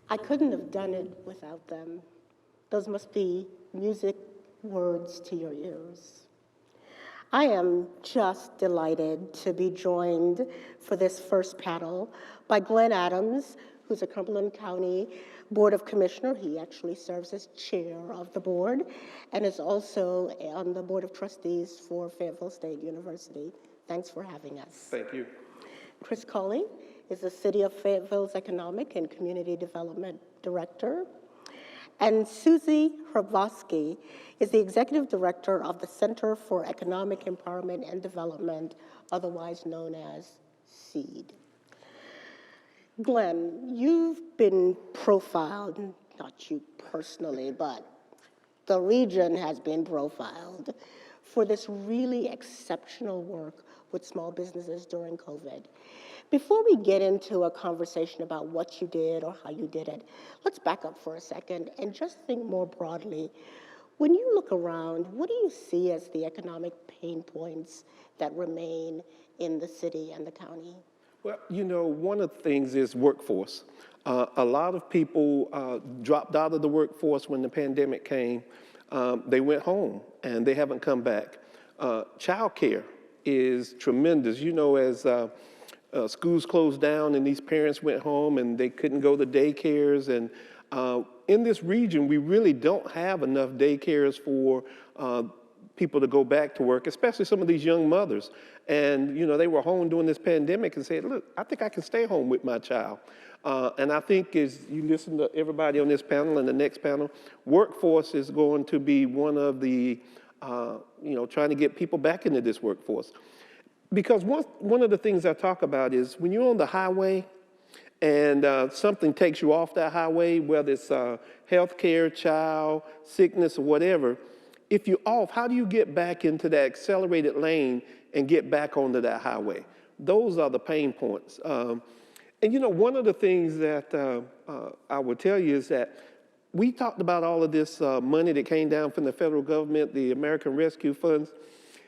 I couldn't have done it without them. Those must be music words to your ears. I am just delighted to be joined for this first panel by Glenn Adams, who's a Cumberland County Board of Commissioner. He actually serves as chair of the board and is also on the Board of Trustees for Fayetteville State University. Thanks for having us. Thank you. Chris Cauley is the City of Fayetteville's Economic and Community Development Director. And Suzy Hrabovsky is the Executive Director of the Center for Economic Empowerment and Development, otherwise known as SEED. Glenn, you've been profiled, not you personally, but the region has been profiled for this really exceptional work with small businesses during COVID. Before we get into a conversation about what you did or how you did it, let's back up for a second and just think more broadly. When you look around, what do you see as the economic pain points that remain in the city and the county? Well, you know, one of the things is workforce. A lot of people dropped out of the workforce when the pandemic came. They went home and they haven't come back. Childcare is tremendous. You know, as schools closed down and these parents went home and they couldn't go to daycares. And in this region, we really don't have enough daycares for people to go back to work, especially some of these young mothers. And, you know, they were home during this pandemic and said, look, I think I can stay home with my child. And I think as you listen to everybody on this panel and the next panel, workforce is going to be one of the, trying to get people back into this workforce. Because one of the things I talk about is when you're on the highway and something takes you off that highway, whether it's healthcare, child, sickness, or whatever, if you're off, how do you get back into that accelerated lane and get back onto that highway? Those are the pain points. And you know, one of the things that I would tell you is that we talked about all of this money that came down from the federal government, the American Rescue Funds.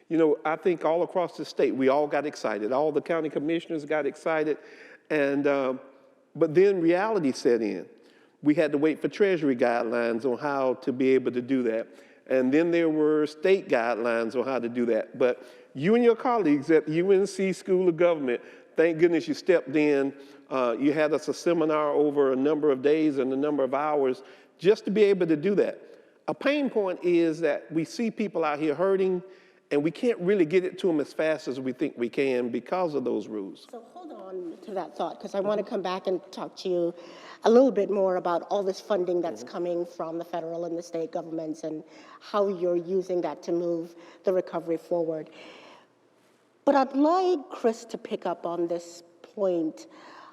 You know, I think all across the state, we all got excited. All the county commissioners got excited. And, but then reality set in. We had to wait for Treasury guidelines on how to be able to do that. And then there were state guidelines on how to do that. But you and your colleagues at UNC School of Government, thank goodness you stepped in. You had us a seminar over a number of days and a number of hours just to be able to do that. A pain point is that we see people out here hurting, and we can't really get it to them as fast as we think we can because of those rules. So hold on to that thought, because I want to come back and talk to you a little bit more about all this funding that's coming from the federal and the state governments and how you're using that to move the recovery forward. But I'd like Chris to pick up on this point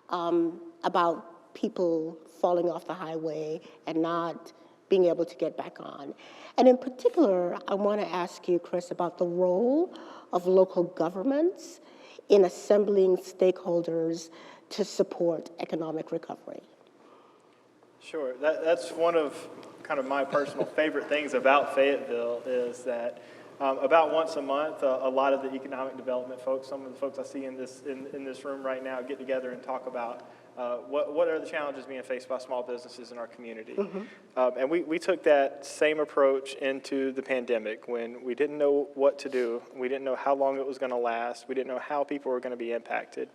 about people falling off the highway and not being able to get back on. And in particular, I want to ask you, Chris, about the role of local governments in assembling stakeholders to support economic recovery. Sure, that's one of kind of my personal favorite things about Fayetteville is that about once a month, a lot of the economic development folks, some of the folks I see in this room right now, get together and talk about what are the challenges being faced by small businesses in our community. And we took that same approach into the pandemic when we didn't know what to do. We didn't know how long it was going to last. We didn't know how people were going to be impacted.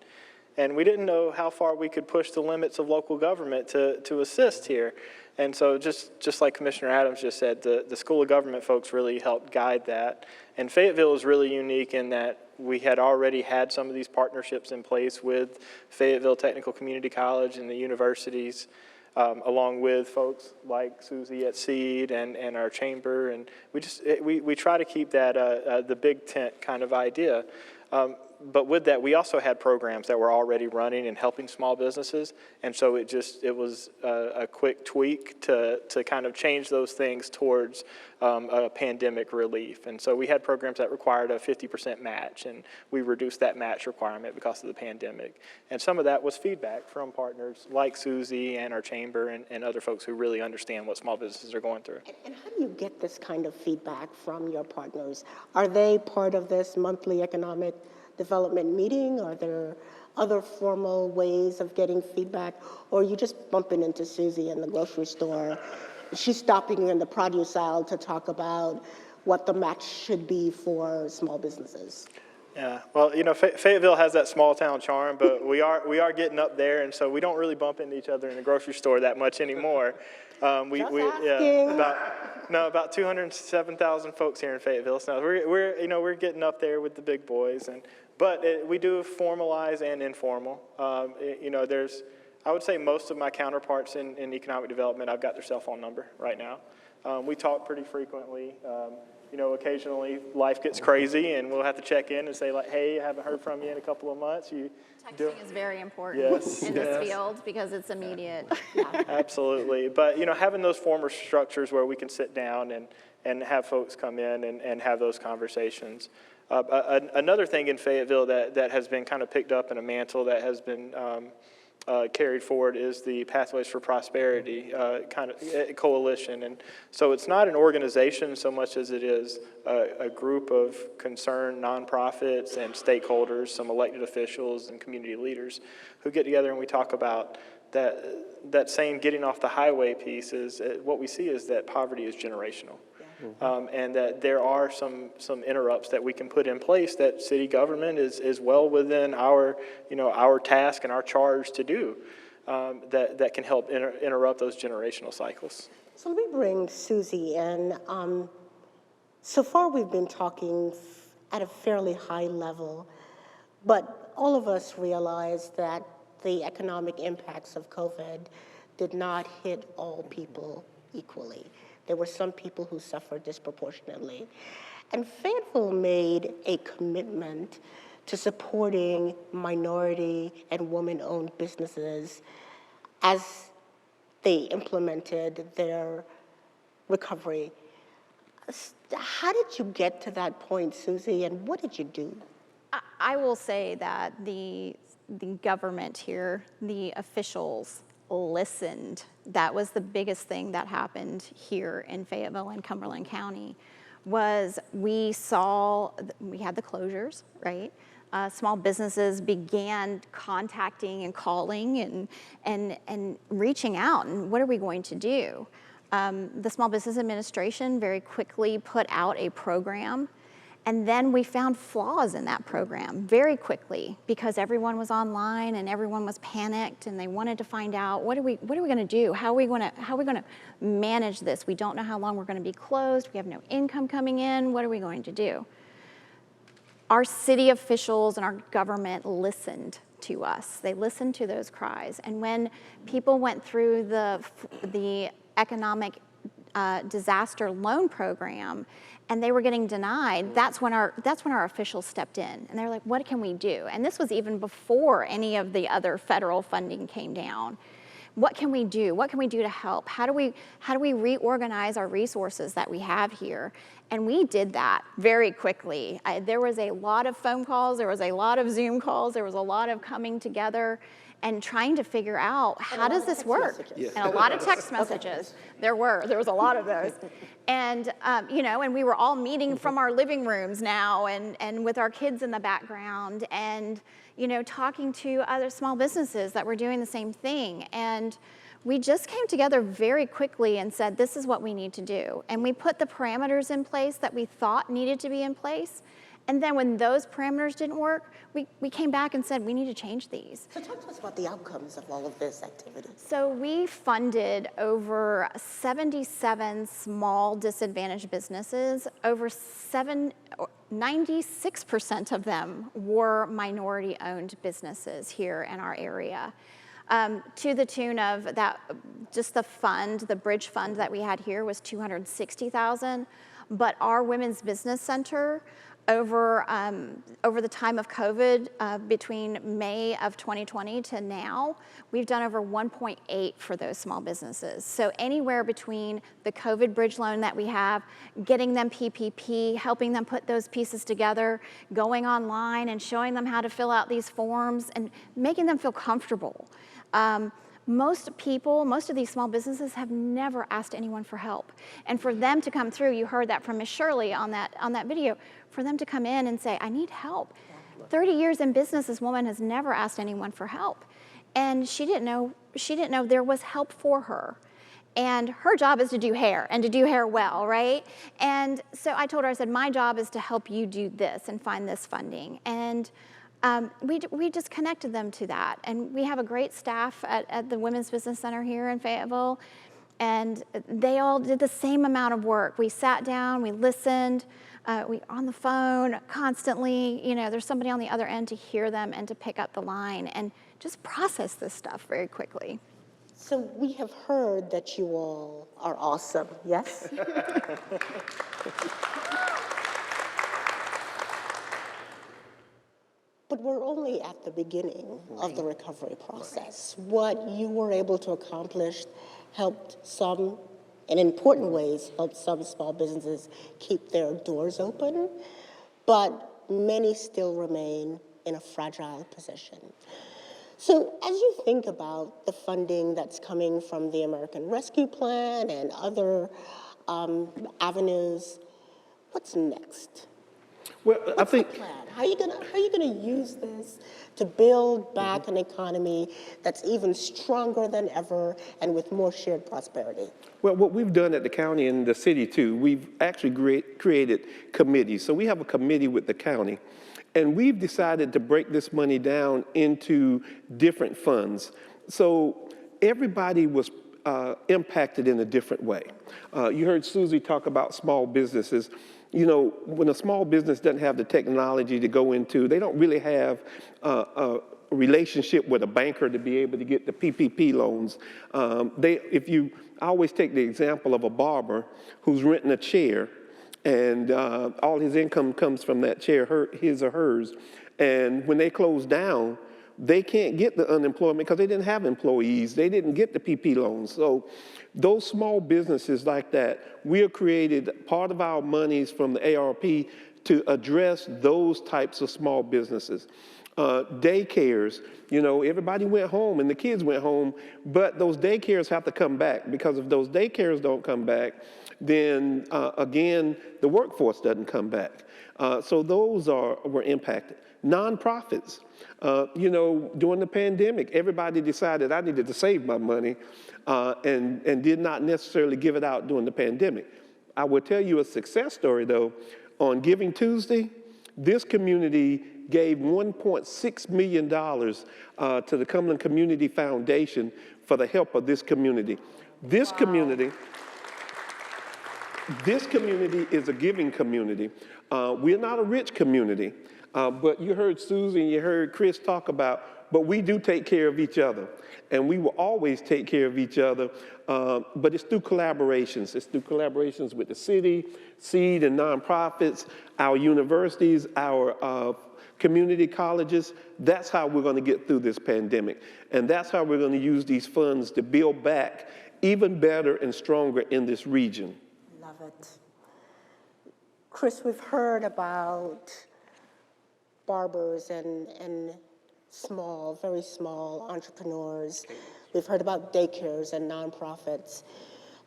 And we didn't know how far we could push the limits of local government to assist here. And so just like Commissioner Adams just said, the School of Government folks really helped guide that. And Fayetteville is really unique in that we had already had some of these partnerships in place with Fayetteville Technical Community College and the universities, along with folks like Suzy at SEED and our chamber. And we try to keep that the big tent kind of idea. But with that, we also had programs that were already running and helping small businesses. And so it was a quick tweak to kind of change those things towards a pandemic relief. And so we had programs that required a 50% match, and we reduced that match requirement because of the pandemic. And some of that was feedback from partners like Suzy and our chamber and other folks who really understand what small businesses are going through. And how do you get this kind of feedback from your partners? Are they part of this monthly economic development meeting? Are there other formal ways of getting feedback, or are you just bumping into Suzy in the grocery store? She's stopping you in the produce aisle to talk about what the match should be for small businesses. Yeah, well, you know, Fayetteville has that small town charm, but we are getting up there, and so we don't really bump into each other in the grocery store that much anymore. About 207,000 folks here in Fayetteville. So we're getting up there with the big boys, but we do formalize and informal. I would say most of my counterparts in economic development, I've got their cell phone number right now. We talk pretty frequently. Occasionally life gets crazy and we'll have to check in and say like, hey, I haven't heard from you in a couple of months. Texting is very important in this field because it's immediate. Absolutely. But, having those formal structures where we can sit down and have folks come in and have those conversations. Another thing in Fayetteville that has been kind of picked up in a mantle that has been carried forward is the Pathways for Prosperity kind of coalition. And so it's not an organization so much as it is a group of concerned nonprofits and stakeholders, some elected officials and community leaders who get together and we talk about that same getting off the highway piece is what we see is that poverty is generational. And that there are some interrupts that we can put in place that city government is well within our task and our charge to do that can help interrupt those generational cycles. So let me bring Suzy in. So far we've been talking at a fairly high level, but all of us realize that the economic impacts of COVID did not hit all people equally. There were some people who suffered disproportionately. And Fayetteville made a commitment to supporting minority and woman-owned businesses as they implemented their recovery. How did you get to that point, Suzy, and what did you do? I will say that the government here, the officials, listened. That was the biggest thing that happened here in Fayetteville and Cumberland County was we had the closures, right? Small businesses began contacting and calling and reaching out, and what are we going to do? The Small Business Administration very quickly put out a program. And then we found flaws in that program very quickly because everyone was online and everyone was panicked and they wanted to find out what are we going to do? How are we going to manage this? We don't know how long we're going to be closed. We have no income coming in. What are we going to do? Our city officials and our government listened to us. They listened to those cries. And when people went through the economic disaster loan program and they were getting denied, that's when our officials stepped in and they're like, what can we do? And this was even before any of the other federal funding came down. What can we do? What can we do to help? How do we reorganize our resources that we have here? And we did that very quickly. There was a lot of phone calls, there was a lot of Zoom calls, there was a lot of coming together and trying to figure out how does this work? Yeah. And a lot of text messages. There was a lot of those. And, and we were all meeting from our living rooms now and with our kids in the background and, talking to other small businesses that were doing the same thing. And we just came together very quickly and said, this is what we need to do. And we put the parameters in place that we thought needed to be in place. And then when those parameters didn't work, we came back and said, we need to change these. So talk to us about the outcomes of all of this activity. So we funded over 77 small disadvantaged businesses. 96% of them were minority-owned businesses here in our area. To the tune of that, just the bridge fund that we had here was $260,000. But our Women's Business Center, over the time of COVID, between May of 2020 to now, we've done over 1.8 for those small businesses. So anywhere between the COVID bridge loan that we have, getting them PPP, helping them put those pieces together, going online and showing them how to fill out these forms and making them feel comfortable. Most of these small businesses have never asked anyone for help. And for them to come through, you heard that from Ms. Shirley on that video, for them to come in and say, I need help. 30 years in business, this woman has never asked anyone for help. And she didn't know there was help for her. And her job is to do hair, and to do hair well, right? And so I told her, I said, my job is to help you do this and find this funding. And we just connected them to that. And we have a great staff at the Women's Business Center here in Fayetteville. And they all did the same amount of work. We sat down, we listened, we on the phone constantly. You know, there's somebody on the other end to hear them and to pick up the line and just process this stuff very quickly. So we have heard that you all are awesome, yes? But we're only at the beginning of the recovery process. What you were able to accomplish helped some, in important ways, helped some small businesses keep their doors open, but many still remain in a fragile position. So as you think about the funding that's coming from the American Rescue Plan and other avenues, what's next? Well, I think What's the plan? How are you gonna use this to build back an economy that's even stronger than ever and with more shared prosperity? Well, what we've done at the county and the city too, we've actually created committees. So we have a committee with the county, and we've decided to break this money down into different funds. So everybody was impacted in a different way. You heard Suzy talk about small businesses. You know, when a small business doesn't have the technology to go into, they don't really have a relationship with a banker to be able to get the PPP loans. I always take the example of a barber who's renting a chair, and all his income comes from that chair, his or hers. And when they close down, they can't get the unemployment because they didn't have employees. They didn't get the PP loans. So those small businesses like that, we have created part of our monies from the ARP to address those types of small businesses. Daycares, you know, everybody went home and the kids went home, but those daycares have to come back, because if those daycares don't come back, then again, the workforce doesn't come back. So those were impacted. Nonprofits, you know, during the pandemic, everybody decided I needed to save my money and did not necessarily give it out during the pandemic. I will tell you a success story though. On Giving Tuesday, this community gave $1.6 million to the Cumberland Community Foundation for the help of this community. This community is a giving community. We're not a rich community, but you heard Suzy and you heard Chris talk about, but we do take care of each other. And we will always take care of each other, but it's through collaborations. It's through collaborations with the city, SEED and nonprofits, our universities, our community colleges. That's how we're going to get through this pandemic. And that's how we're going to use these funds to build back even better and stronger in this region. Love it. Chris, we've heard about barbers and small, very small entrepreneurs. We've heard about daycares and nonprofits.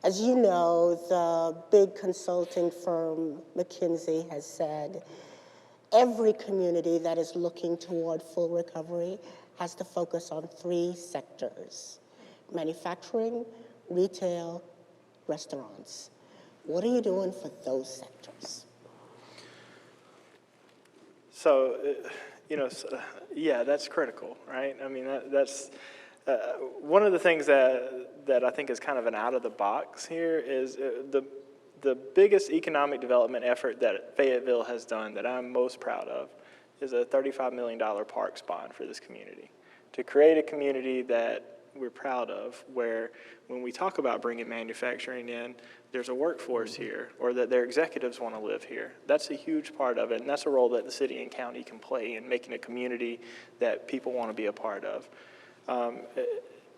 As you know, the big consulting firm McKinsey has said every community that is looking toward full recovery has to focus on 3 sectors: manufacturing, retail, restaurants. What are you doing for those sectors? So, you know, yeah, that's critical, right? I mean, that's one of the things that I think is kind of an out of the box here is the biggest economic development effort that Fayetteville has done that I'm most proud of is a $35 million parks bond for this community, to create a community that we're proud of, where when we talk about bringing manufacturing in, there's a workforce here, or that their executives want to live here. That's a huge part of it, and that's a role that the city and county can play in making a community that people want to be a part of.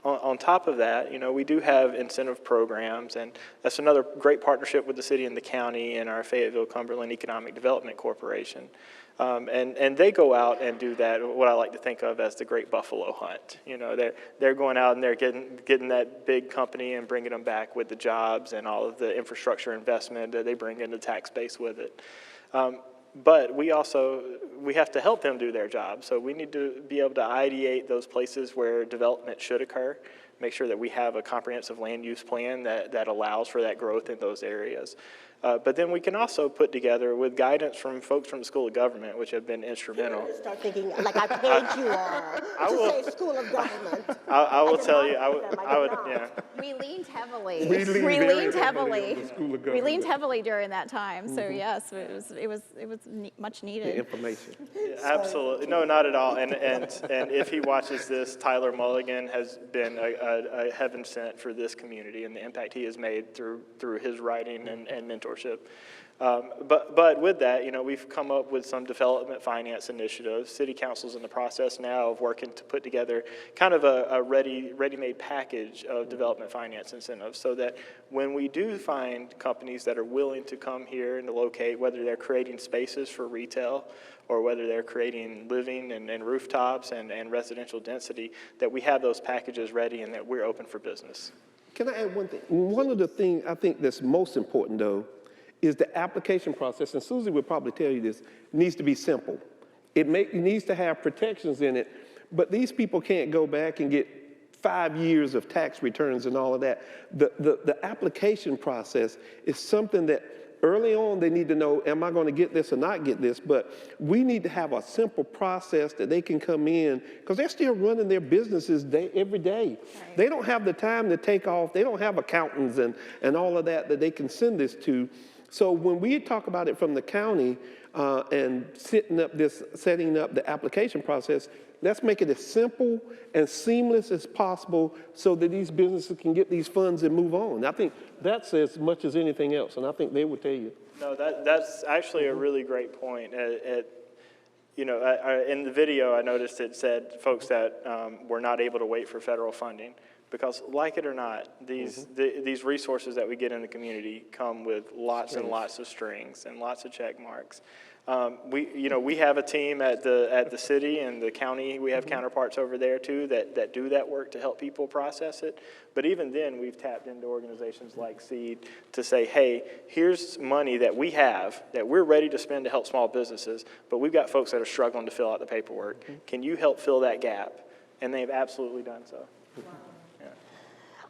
On top of that, you know, we do have incentive programs, and that's another great partnership with the city and the county and our Fayetteville Cumberland Economic Development Corporation. And they go out and do that, what I like to think of as the great buffalo hunt. You know, they're going out and they're getting that big company and bringing them back with the jobs and all of the infrastructure investment that they bring in the tax base with it. But we have to help them do their job. So we need to be able to ideate those places where development should occur, make sure that we have a comprehensive land use plan that allows for that growth in those areas. But then we can also put together, with guidance from folks from the School of Government, which have been instrumental. Start thinking, like I paid you all to say School of Government. I will tell you, I would, yeah. We leaned heavily. We leaned very heavily on the School of We Government. leaned heavily during that time. So yes, it was much The needed. information. Yeah, absolutely. No, not at all. And if he watches this, Tyler Mulligan has been a heaven sent for this community and the impact he has made through his writing and mentorship. But with that, we've come up with some development finance initiatives. City Council's in the process now of working to put together kind of a ready-made package of development finance incentives, so that when we do find companies that are willing to come here and to locate, whether they're creating spaces for retail or whether they're creating living and rooftops and residential density, that we have those packages ready and that we're open for business. Can I add one thing? One of the things I think that's most important, though, is the application process, and Suzy would probably tell you this, needs to be simple. It needs to have protections in it, but these people can't go back and get 5 years of tax returns and all of that. The application process is something that early on they need to know, am I going to get this or not get this? But we need to have a simple process that they can come in, because they're still running their businesses every day. Right. They don't have the time to take off. They don't have accountants and all of that they can send this to. So when we talk about it from the county and setting up the application process, let's make it as simple and seamless as possible so that these businesses can get these funds and move on. I think that's as much as anything else, and I think they would tell you. No, that's actually a really great point. In the video, I noticed it said folks that were not able to wait for federal funding. Because, like it or not, these resources that we get in the community come with lots and lots of strings and lots of check marks. We have a team at the city and the county. We have counterparts over there too that do that work to help people process it. But even then, we've tapped into organizations like SEED to say, hey, here's money that we have that we're ready to spend to help small businesses, but we've got folks that are struggling to fill out the paperwork. Can you help fill that gap? And they've absolutely done so. Wow.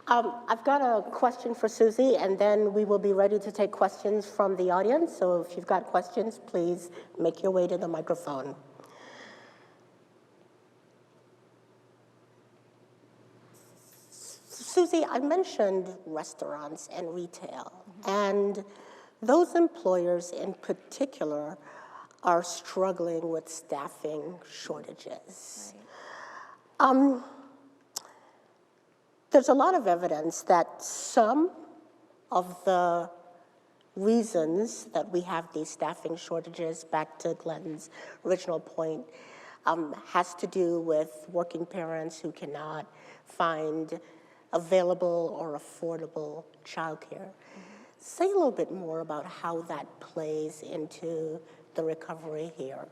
I've got a question for Suzy, and then we will be ready to take questions from the audience. So if you've got questions, please make your way to the microphone. Suzy, I mentioned restaurants and retail, and those employers in particular are struggling with staffing shortages. Right. There's a lot of evidence that some of the reasons that we have these staffing shortages, back to Glenn's original point, has to do with working parents who cannot find available or affordable childcare. Say a little bit more about how that plays into the recovery here.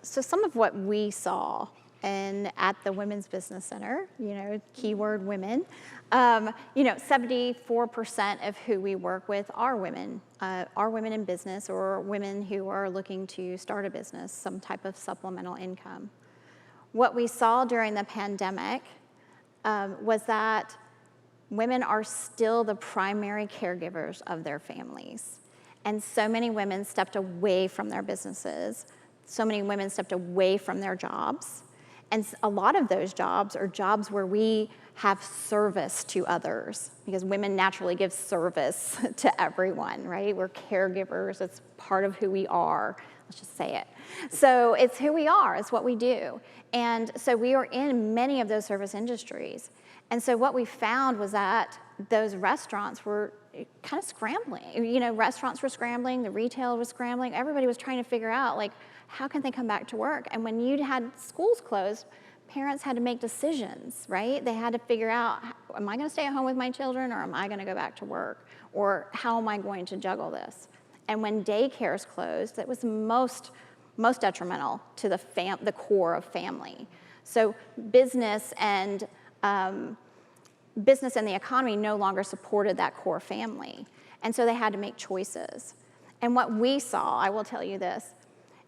So some of what we saw at the Women's Business Center, keyword women, 74% of who we work with are women in business or women who are looking to start a business, some type of supplemental income. What we saw during the pandemic was that women are still the primary caregivers of their families. And so many women stepped away from their businesses. So many women stepped away from their jobs. And a lot of those jobs are jobs where we have service to others, because women naturally give service to everyone, right? We're caregivers. It's part of who we are. Let's just say it. So it's who we are. It's what we do. And so we are in many of those service industries. And so what we found was that those restaurants were kind of scrambling. Restaurants were scrambling. The retail was scrambling. Everybody was trying to figure out, how can they come back to work? And when you had schools closed, parents had to make decisions, right? They had to figure out, am I going to stay at home with my children, or am I going to go back to work? Or how am I going to juggle this? And when daycares closed, that was most detrimental to the core of family. So business and the economy no longer supported that core family. And so they had to make choices. And what we saw, I will tell you this,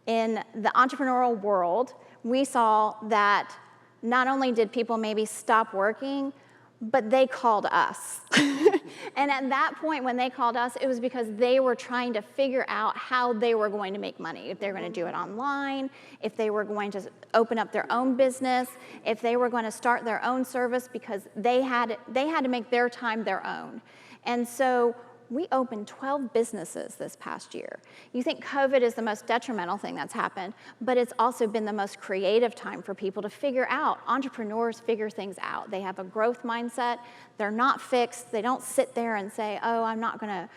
in the entrepreneurial world, we saw that not only did people maybe stop working, but they called us. And at that point, when they called us, it was because they were trying to figure out how they were going to make money. If they were going to do it online, if they were going to open up their own business, if they were going to start their own service, because they had to make their time their own. And so we opened 12 businesses this past year. You think COVID is the most detrimental thing that's happened, but it's also been the most creative time for people to figure out. Entrepreneurs figure things out. They have a growth mindset. They're not fixed. They don't sit there and say, oh, I'm not gonna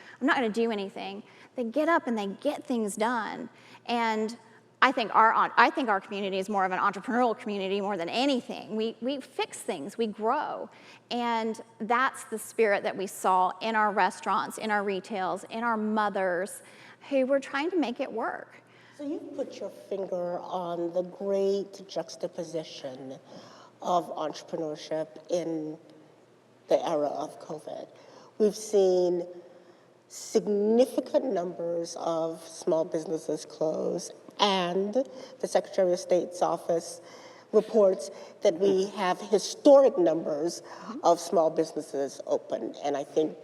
do anything. They get up and they get things done. And I think our community is more of an entrepreneurial community more than anything. We fix things, we grow. And that's the spirit that we saw in our restaurants, in our retails, in our mothers who were trying to make it work. So you've put your finger on the great juxtaposition of entrepreneurship in the era of COVID. We've seen significant numbers of small businesses close, and the Secretary of State's office reports that we have historic numbers of small businesses open, and I think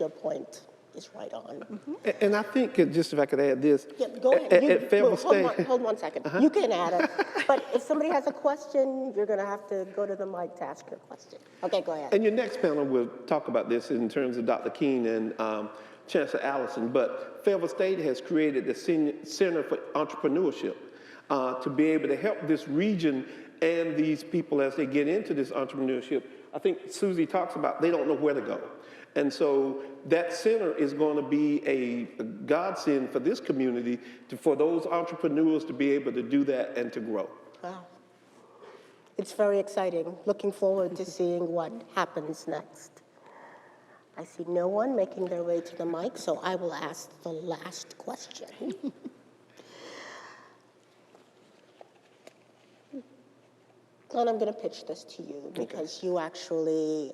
your point is right on. And I think, just if I could add this, Yeah, go ahead. at Fayetteville State. Hold 1 second. You can add it, but if somebody has a question, you're going to have to go to the mic to ask your question. Okay, go ahead. And your next panel will talk about this in terms of Dr. Keene and Chancellor Allison, but Fayetteville State has created the Center for Entrepreneurship to be able to help this region and these people as they get into this entrepreneurship. I think Suzy talks about they don't know where to go. And so that center is going to be a godsend for this community, for those entrepreneurs to be able to do that and to grow. Wow. It's very exciting. Looking forward to seeing what happens next. I see no one making their way to the mic, so I will ask the last question. And I'm going to pitch this to you because you actually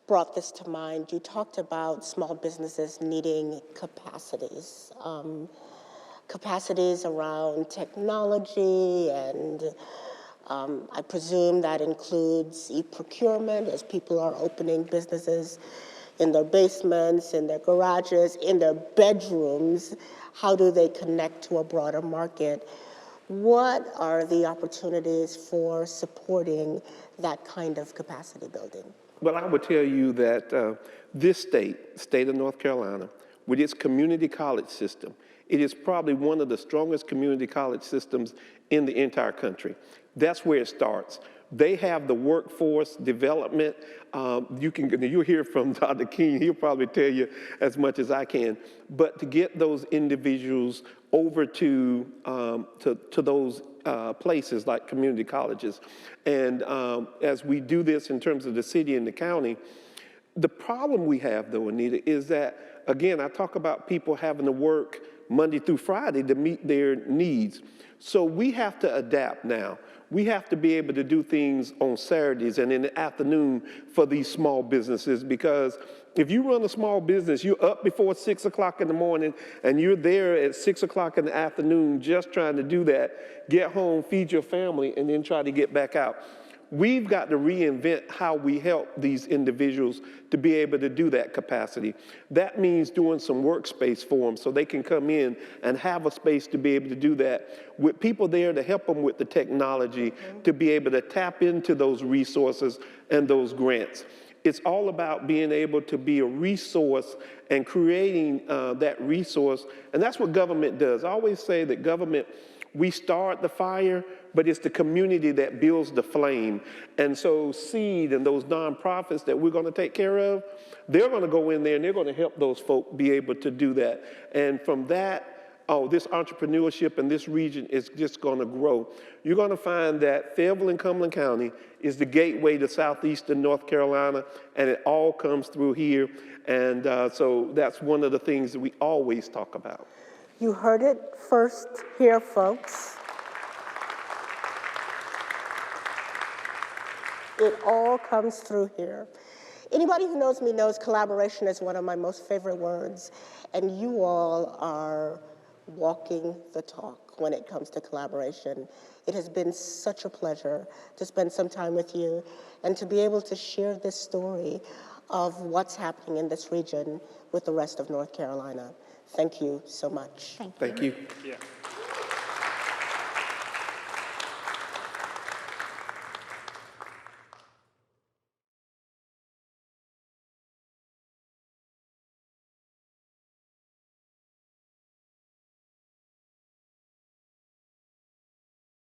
brought this to mind. You talked about small businesses needing capacities, capacities around technology, and I presume that includes e-procurement as people are opening businesses in their basements, in their garages, in their bedrooms. How do they connect to a broader market? What are the opportunities for supporting that kind of capacity building? Well, I would tell you that this state of North Carolina, with its community college system, it is probably one of the strongest community college systems in the entire country. That's where it starts. They have the workforce development. You'll hear from Dr. Keene. He'll probably tell you as much as I can. But to get those individuals over to those places like community colleges, and as we do this in terms of the city and the county, the problem we have, though, Anita, is that, again, I talk about people having to work Monday through Friday to meet their needs. So we have to adapt now. We have to be able to do things on Saturdays and in the afternoon for these small businesses, because if you run a small business, you're up before 6 o'clock in the morning and you're there at 6 o'clock in the afternoon just trying to do that, get home, feed your family, and then try to get back out. We've got to reinvent how we help these individuals to be able to do that capacity. That means doing some workspace for them so they can come in and have a space to be able to do that, with people there to help them with the technology, to be able to tap into those resources and those grants. It's all about being able to be a resource and creating that resource, and that's what government does. I always say that government, we start the fire, but it's the community that builds the flame. And so SEED and those nonprofits that we're going to take care of, they're going to go in there and they're going to help those folk be able to do that. And from that, this entrepreneurship in this region is just going to grow. You're going to find that Fayetteville and Cumberland County is the gateway to southeastern North Carolina, and it all comes through here. And so that's one of the things that we always talk about. You heard it first here, folks. It all comes through here. Anybody who knows me knows collaboration is one of my most favorite words, and you all are walking the talk when it comes to collaboration. It has been such a pleasure to spend some time with you and to be able to share this story of what's happening in this region with the rest of North Carolina. Thank you so much. Thank you. Thank you. Yeah.